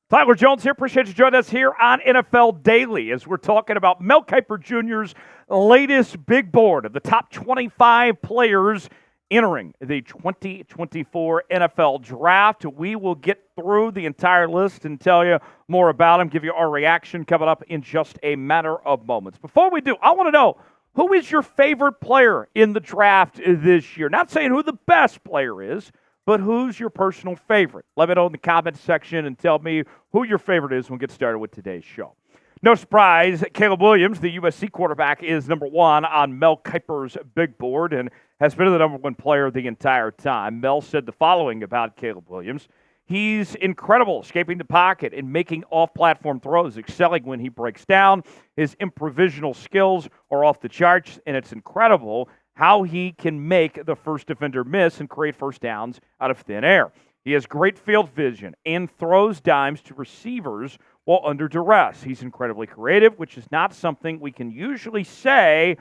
Tyler Jones here. Appreciate you joining us here on NFL Daily as we're talking about Mel Kiper Jr.'s latest big board of the top 25 players entering the 2024 NFL Draft. We will get through the entire list and tell you more about them, give you our reaction coming up in just a matter of moments. Before we do, I want to know, who is your favorite player in the draft this year? Not saying who the best player is, but who's your personal favorite? Let me know in the comments section and tell me who your favorite is when we get started with today's show. No surprise, Caleb Williams, the USC quarterback, is number one on Mel Kiper's big board and has been the number one player the entire time. Mel said the following about Caleb Williams. He's incredible, escaping the pocket and making off-platform throws, excelling when he breaks down. His improvisational skills are off the charts, and it's incredible how he can make the first defender miss and create first downs out of thin air. He has great field vision and throws dimes to receivers while under duress. He's incredibly creative, which is not something we can usually say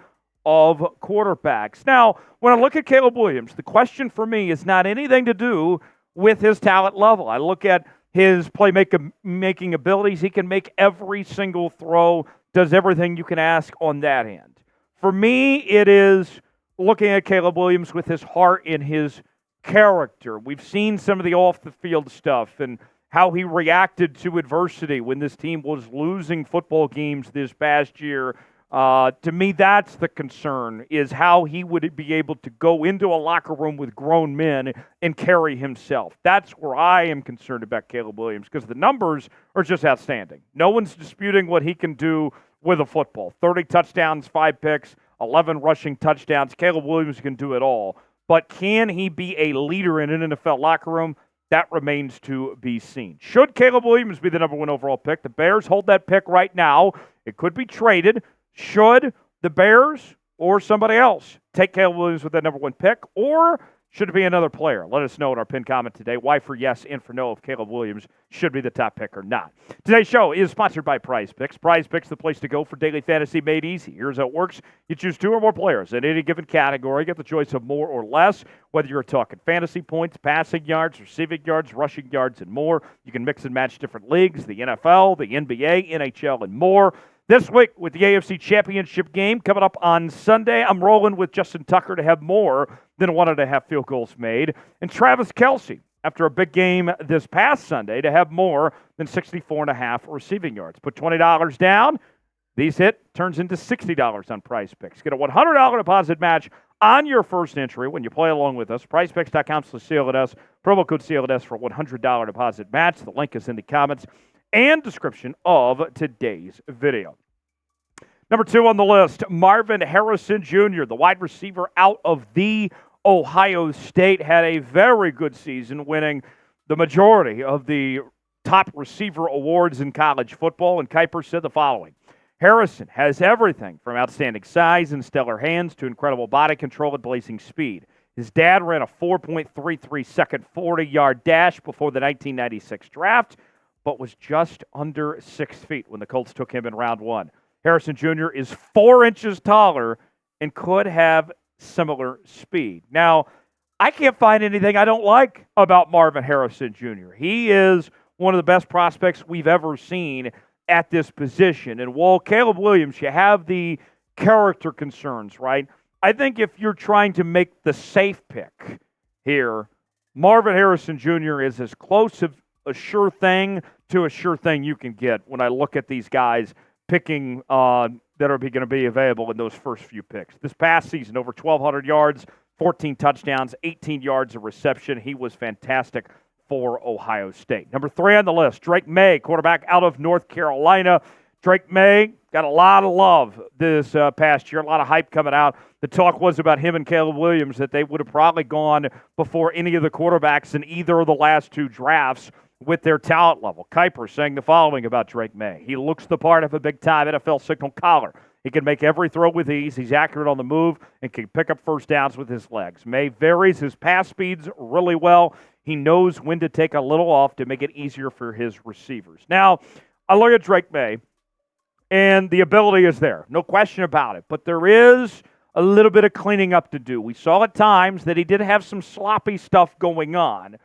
of quarterbacks. Now, when I look at Caleb Williams, the question for me is not anything to do with his talent level. I look at his playmaking abilities. He can make every single throw, does everything you can ask on that end. For me, it is looking at Caleb Williams with his heart and his character. We've seen some of the off-the-field stuff and how he reacted to adversity when this team was losing football games this past year. To me, that's the concern, is how he would be able to go into a locker room with grown men and carry himself. That's where I am concerned about Caleb Williams, because the numbers are just outstanding. No one's disputing what he can do with a football. 30 touchdowns, 5 picks, 11 rushing touchdowns. Caleb Williams can do it all. But can he be a leader in an NFL locker room? That remains to be seen. Should Caleb Williams be the number one overall pick? The Bears hold that pick right now. It could be traded. Should the Bears or somebody else take Caleb Williams with that number one pick, or should it be another player? Let us know in our pinned comment today. Why for yes and for no if Caleb Williams should be the top pick or not. Today's show is sponsored by PrizePicks. PrizePicks, the place to go for daily fantasy made easy. Here's how it works. You choose 2 or more players in any given category. You get the choice of more or less, whether you're talking fantasy points, passing yards, receiving yards, rushing yards, and more. You can mix and match different leagues, the NFL, the NBA, NHL, and more. This week, with the AFC Championship game coming up on Sunday, I'm rolling with Justin Tucker to have more than 1.5 field goals made, and Travis Kelce, after a big game this past Sunday, to have more than 64.5 receiving yards. Put $20 down. These hit turns into $60 on PrizePicks. Get a $100 deposit match on your first entry when you play along with us. PrizePicks.com/CLNS. Promo code CLNS for a $100 deposit match. The link is in the comments and description of today's video. Number 2 on the list, Marvin Harrison Jr., the wide receiver out of the Ohio State, had a very good season, winning the majority of the top receiver awards in college football, and Keper said the following. Harrison has everything from outstanding size and stellar hands to incredible body control and blazing speed. His dad ran a 4.33-second 40-yard dash before the 1996 draft, but was just under 6 feet when the Colts took him in round 1. Harrison Jr. is 4 inches taller and could have similar speed. Now, I can't find anything I don't like about Marvin Harrison Jr. He is one of the best prospects we've ever seen at this position. And while Caleb Williams, you have the character concerns, right? I think if you're trying to make the safe pick here, Marvin Harrison Jr. is as close of a sure thing to a sure thing you can get when I look at these guys picking that are going to be available in those first few picks. This past season, over 1,200 yards, 14 touchdowns, 18 yards of reception. He was fantastic for Ohio State. Number 3 on the list, Drake Maye, quarterback out of North Carolina. Drake Maye got a lot of love this past year, a lot of hype coming out. The talk was about him and Caleb Williams, that they would have probably gone before any of the quarterbacks in either of the last 2 drafts with their talent level. Keper saying the following about Drake Maye. He looks the part of a big-time NFL signal caller. He can make every throw with ease. He's accurate on the move and can pick up first downs with his legs. Maye varies his pass speeds really well. He knows when to take a little off to make it easier for his receivers. Now, I look at Drake Maye, and the ability is there. No question about it. But there is a little bit of cleaning up to do. We saw at times that he did have some sloppy stuff going on,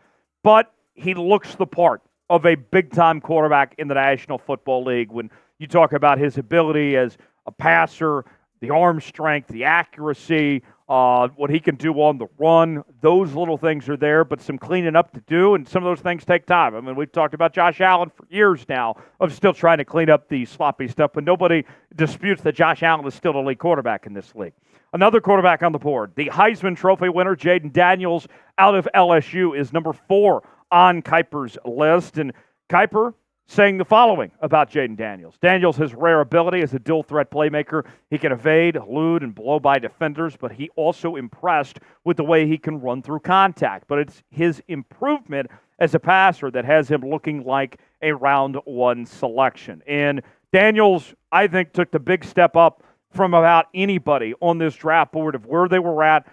but he looks the part of a big-time quarterback in the National Football League. When you talk about his ability as a passer, the arm strength, the accuracy, what he can do on the run, those little things are there, but some cleaning up to do, and some of those things take time. I mean, we've talked about Josh Allen for years now of still trying to clean up the sloppy stuff, but nobody disputes that Josh Allen is still the lead quarterback in this league. Another quarterback on the board, the Heisman Trophy winner, Jayden Daniels, out of LSU, is number 4 on Keper's list, and Keper saying the following about Jayden Daniels. Daniels has rare ability as a dual-threat playmaker. He can evade, elude, and blow by defenders, but he also impressed with the way he can run through contact. But it's his improvement as a passer that has him looking like a round 1 selection. And Daniels, I think, took the big step up from about anybody on this draft board of where they were at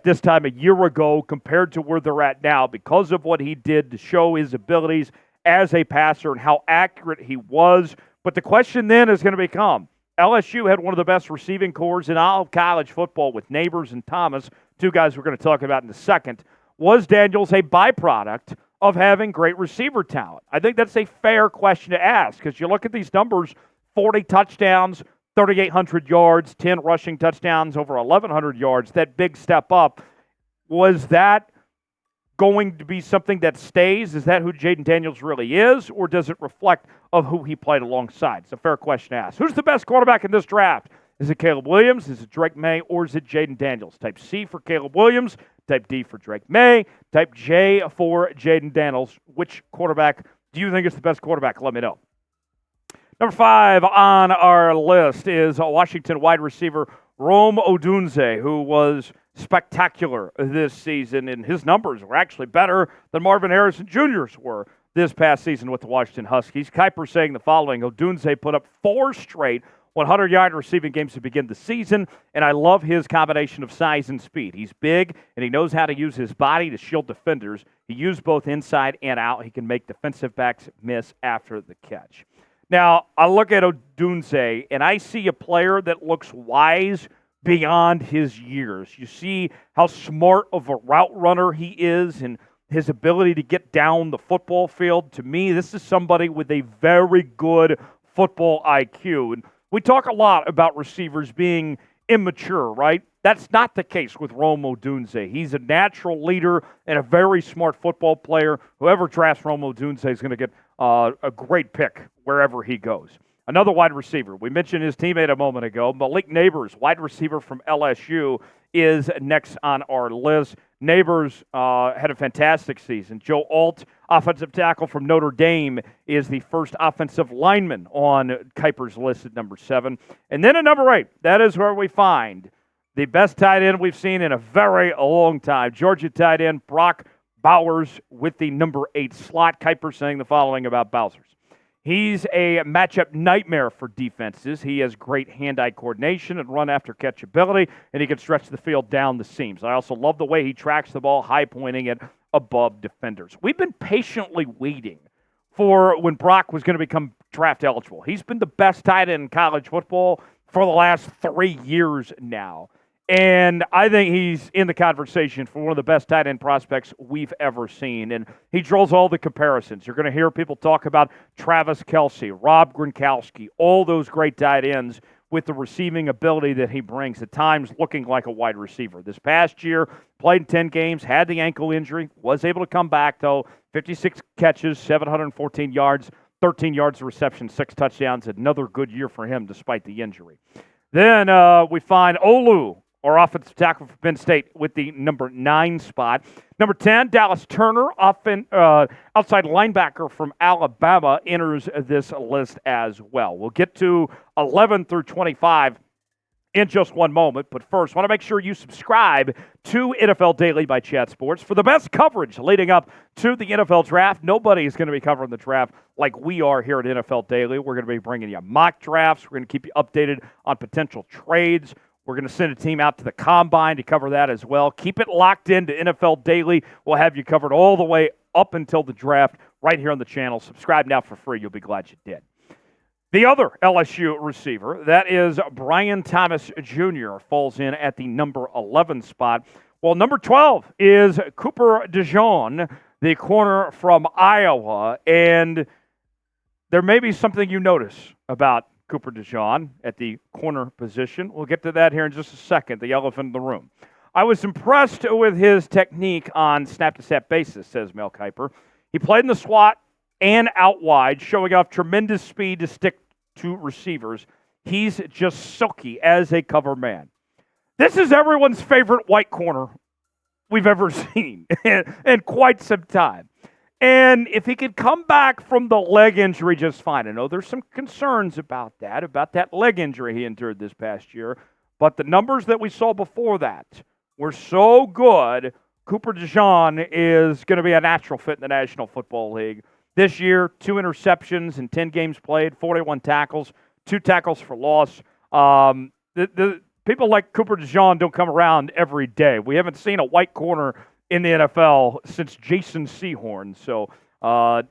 this time a year ago compared to where they're at now because of what he did to show his abilities as a passer and how accurate he was. But the question then is going to become, LSU had one of the best receiving corps in all of college football with Nabers and Thomas, 2 guys we're going to talk about in a second. Was Daniels a byproduct of having great receiver talent? I think that's a fair question to ask because you look at these numbers, 40 touchdowns, 3,800 yards, 10 rushing touchdowns, over 1,100 yards, that big step up. Was that going to be something that stays? Is that who Jayden Daniels really is, or does it reflect of who he played alongside? It's a fair question to ask. Who's the best quarterback in this draft? Is it Caleb Williams? Is it Drake Maye? Or is it Jayden Daniels? Type C for Caleb Williams, type D for Drake Maye, type J for Jayden Daniels. Which quarterback do you think is the best quarterback? Let me know. Number 5 on our list is Washington wide receiver Rome Odunze, who was spectacular this season, and his numbers were actually better than Marvin Harrison Jr.'s were this past season with the Washington Huskies. Keper saying the following: Odunze put up 4 straight 100-yard receiving games to begin the season, and I love his combination of size and speed. He's big, and he knows how to use his body to shield defenders. He used both inside and out. He can make defensive backs miss after the catch. Now, I look at Odunze, and I see a player that looks wise beyond his years. You see how smart of a route runner he is and his ability to get down the football field. To me, this is somebody with a very good football IQ. And we talk a lot about receivers being immature, right? That's not the case with Rome Odunze. He's a natural leader and a very smart football player. Whoever drafts Rome Odunze is going to get a great pick wherever he goes. Another wide receiver. We mentioned his teammate a moment ago. Malik Nabers, wide receiver from LSU, is next on our list. Nabers had a fantastic season. Joe Alt, offensive tackle from Notre Dame, is the first offensive lineman on Keper's list at number 7. And then at number 8, that is where we find the best tight end we've seen in a very long time. Georgia tight end Brock Bowers with the number 8 slot. Keper saying the following about Bowers: he's a matchup nightmare for defenses. He has great hand-eye coordination and run-after-catch ability, and he can stretch the field down the seams. I also love the way he tracks the ball, high-pointing it above defenders. We've been patiently waiting for when Brock was going to become draft eligible. He's been the best tight end in college football for the last 3 years now. And I think he's in the conversation for one of the best tight end prospects we've ever seen. And he draws all the comparisons. You're going to hear people talk about Travis Kelce, Rob Gronkowski, all those great tight ends with the receiving ability that he brings, at times looking like a wide receiver. This past year, played 10 games, had the ankle injury, was able to come back, though. 56 catches, 714 yards, 13 yards of reception, 6 touchdowns. Another good year for him despite the injury. Then we find Olu, our offensive tackle for Penn State, with the number 9 spot. Number 10, Dallas Turner, outside linebacker from Alabama, enters this list as well. We'll get to 11 through 25 in just one moment, but first, I want to make sure you subscribe to NFL Daily by Chat Sports for the best coverage leading up to the NFL Draft. Nobody is going to be covering the draft like we are here at NFL Daily. We're going to be bringing you mock drafts. We're going to keep you updated on potential trades. We're going to send a team out to the Combine to cover that as well. Keep it locked into NFL Daily. We'll have you covered all the way up until the draft right here on the channel. Subscribe now for free. You'll be glad you did. The other LSU receiver, that is Brian Thomas Jr., falls in at the number 11 spot. Well, number 12 is Keper DeJean, the corner from Iowa. And there may be something you notice about Cooper DeJean at the corner position. We'll get to that here in just a second, the elephant in the room. I was impressed with his technique on snap-to-snap basis, says Mel Kiper. He played in the slot and out wide, showing off tremendous speed to stick to receivers. He's just silky as a cover man. This is everyone's favorite white corner we've ever seen in quite some time. And if he could come back from the leg injury just fine, I know there's some concerns about that leg injury he endured this past year, but the numbers that we saw before that were so good. Cooper DeJean is going to be a natural fit in the National Football League. This year, 2 interceptions in 10 games played, 41 tackles, 2 tackles for loss. The people like Cooper DeJean don't come around every day. We haven't seen a white corner in the NFL since Jason Sehorn, so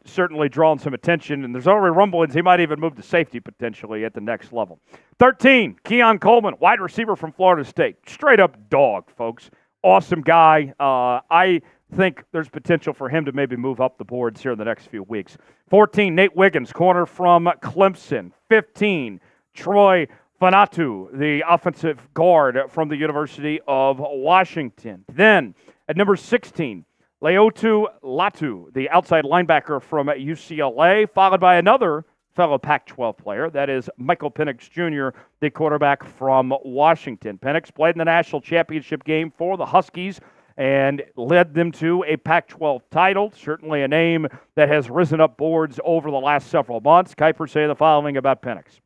certainly drawing some attention, and there's already rumblings he might even move to safety potentially at the next level. 13, Keon Coleman, wide receiver from Florida State. Straight up dog, folks. Awesome guy. I think there's potential for him to maybe move up the boards here in the next few weeks. 14, Nate Wiggins, corner from Clemson. 15, Troy Fanatu, the offensive guard from the University of Washington. Then, at number 16, Leotu Latu, the outside linebacker from UCLA, followed by another fellow Pac-12 player. That is Michael Penix Jr., the quarterback from Washington. Penix played in the national championship game for the Huskies and led them to a Pac-12 title. Certainly a name that has risen up boards over the last several months. Kiper say the following about Penix.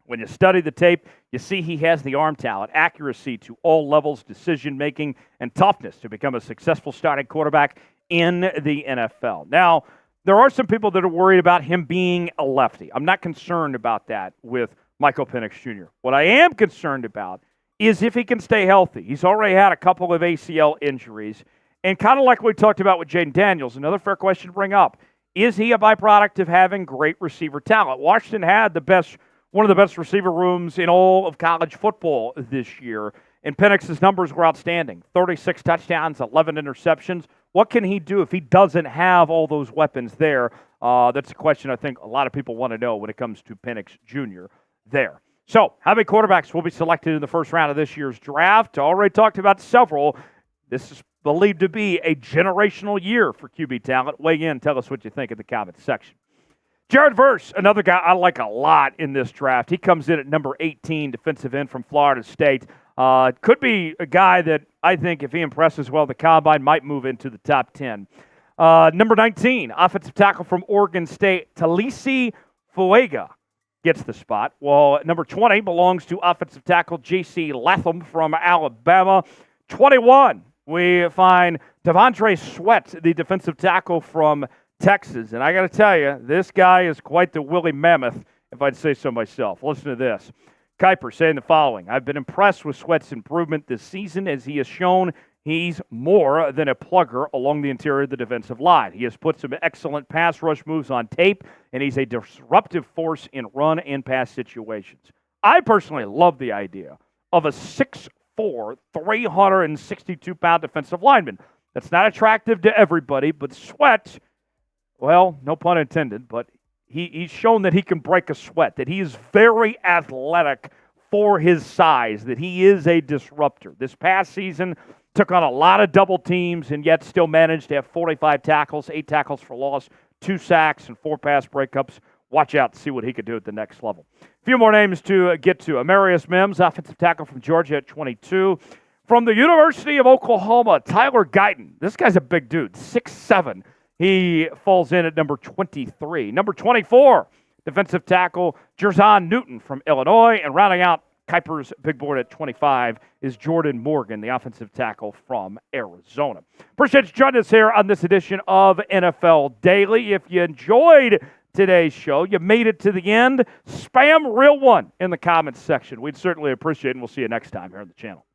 When you study the tape, you see he has the arm talent, accuracy to all levels, decision-making, and toughness to become a successful starting quarterback in the NFL. Now, there are some people that are worried about him being a lefty. I'm not concerned about that with Michael Penix Jr. What I am concerned about is if he can stay healthy. He's already had a couple of ACL injuries. And kind of like we talked about with Jayden Daniels, another fair question to bring up, is he a byproduct of having great receiver talent? Washington had one of the best receiver rooms in all of college football this year, and Penix's numbers were outstanding. 36 touchdowns, 11 interceptions. What can he do if he doesn't have all those weapons there? That's a question I think a lot of people want to know when it comes to Penix Jr. there. So, how many quarterbacks will be selected in the first round of this year's draft? Already talked about several. This is believed to be a generational year for QB talent. Weigh in, tell us what you think in the comments section. Jared Verse, another guy I like a lot in this draft. He comes in at number 18, defensive end from Florida State. Could be a guy that I think if he impresses well, the combine might move into the top 10. Number 19, offensive tackle from Oregon State, Talisi Fuega gets the spot. Well, number 20 belongs to offensive tackle J.C. Latham from Alabama. 21, we find Devondre Sweat, the defensive tackle from Texas. And I got to tell you, this guy is quite the woolly mammoth, if I'd say so myself. Listen to this. Kiper saying the following. I've been impressed with Sweat's improvement this season as he has shown he's more than a plugger along the interior of the defensive line. He has put some excellent pass rush moves on tape, and he's a disruptive force in run and pass situations. I personally love the idea of a 6'4", 362-pound defensive lineman. That's not attractive to everybody, but Sweat, well, no pun intended, but he's shown that he can break a sweat, that he is very athletic for his size, that he is a disruptor. This past season, took on a lot of double teams and yet still managed to have 45 tackles, 8 tackles for loss, 2 sacks, and 4 pass breakups. Watch out to see what he could do at the next level. A few more names to get to. Amarius Mims, offensive tackle from Georgia at 22. From the University of Oklahoma, Tyler Guyton. This guy's a big dude, 6'7". He falls in at number 23. Number 24, defensive tackle Jerzon Newton from Illinois. And rounding out Kiper's big board at 25 is Jordan Morgan, the offensive tackle from Arizona. Appreciate you joining us here on this edition of NFL Daily. If you enjoyed today's show, you made it to the end, spam real one in the comments section. We'd certainly appreciate it, and we'll see you next time here on the channel.